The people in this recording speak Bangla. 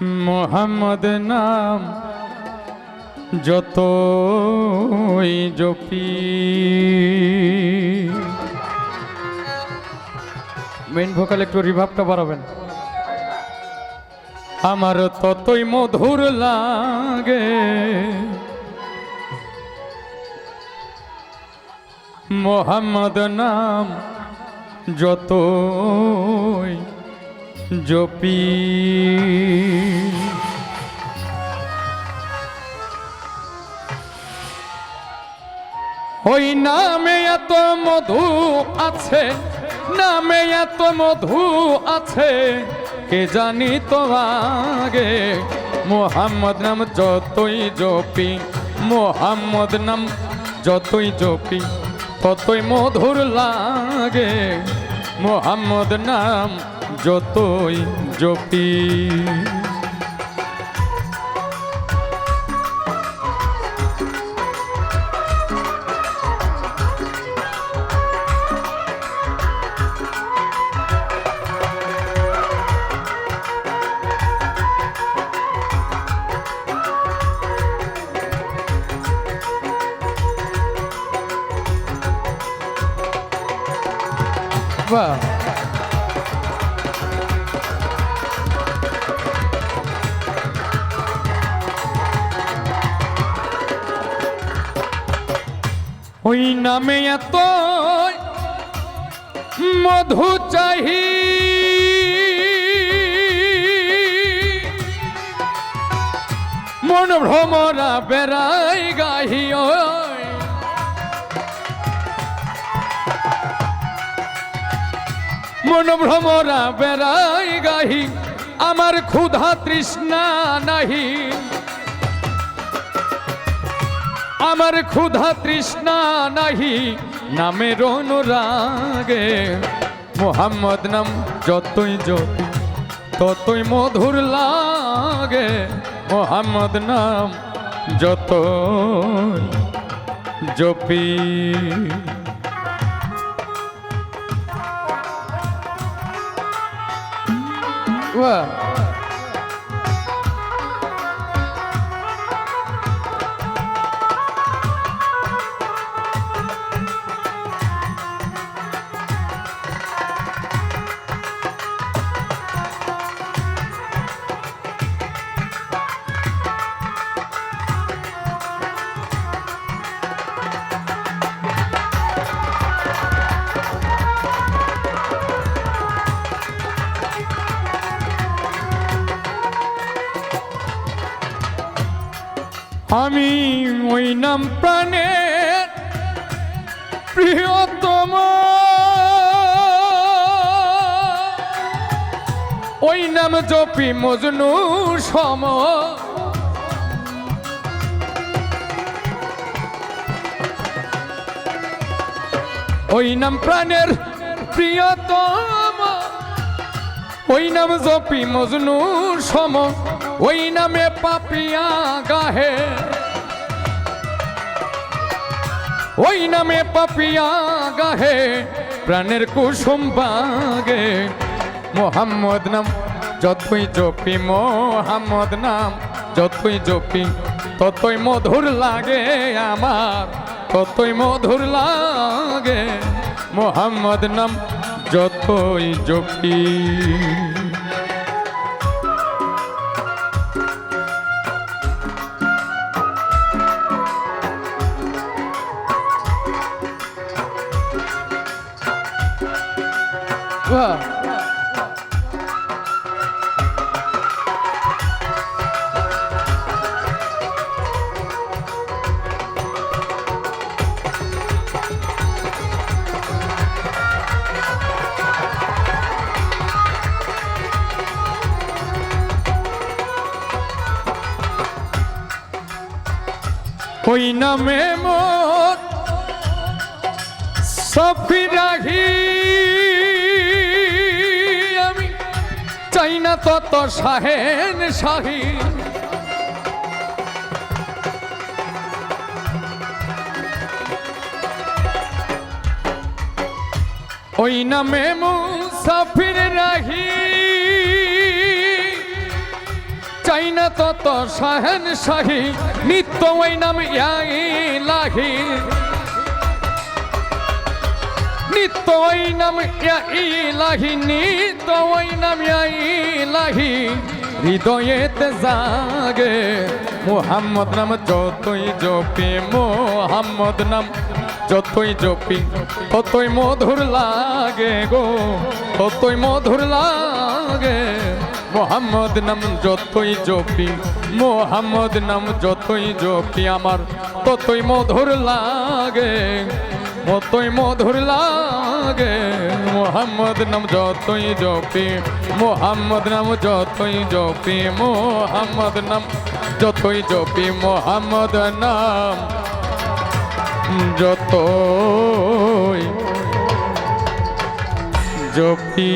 মোহাম্মদ নাম যতই জপি। মেইন ভোকাল একটু রিভাবটা বাড়াবেন। আমার ততই মধুর লাগে মোহাম্মদ নাম যতই জপি। ওই নামে এত মধু আছে, নামে এত মধু আছে, কে জানি তো আগে। মোহাম্মদ নাম যতই জপি, মোহাম্মদ নাম যতই জপি, ততই মধুর লাগে মোহাম্মদ নাম যতই জপি। বাহ, ওই নামে এত মধু চাহি, মন ভ্রমরা বেড়াই গাহি। মন ভ্রমরা বেড়াই গাহি, আমার ক্ষুধা তৃষ্ণা নাহি, আমার ক্ষুধা তৃষ্ণা নাহি, নামের অনুরাগে। মোহাম্মদ নাম যতই জপি, ততই মধুর লাগে মোহাম্মদ নাম যতই জপি। বাহ, আমি ওই নাম প্রাণের প্রিয়তম, ওই নাম জপি মজনু সম। ওই নাম প্রাণের প্রিয়তম, ওই নাম জপি মজনু সম, ওই নামে পাপিয়া গাহে, ওই নামে পাপিয়া গাহে, প্রাণের কুসুম বাগে। মোহাম্মদ নাম যতই জপি, মোহাম্মদ নাম যতই জপি, ততই মধুর লাগে আমার, ততই মধুর লাগে মোহাম্মদ নাম যতই জপি। বাহ, ওই নামে মোর সফি রাখি, আমি চাই না তত শাহেন শাহী। ওই নামে মুসাফির রাহি, চাই না তত শাহেন শাহী নিত্য ওই নাম ইলাহি নিত্য ওই নাম ইলাহি নিত্য ওই নাম ইলাহি হৃদয়েতে জাগে মুহাম্মদ নাম যতই জপি মুহাম্মদ নাম যতই জপি ততই মধুর লাগে গো ততই মধুর লাগে মুহাম্মদ নাম যতই জপি মুহাম্মদ নাম যতই জপি আমার ততই মধুর লাগে মতই মধুর লাগে মুহাম্মদ নাম যতই জপি মুহাম্মদ নাম যতই জপি মুহাম্মদ নাম যতই জপি মুহাম্মদ নাম যতই জপি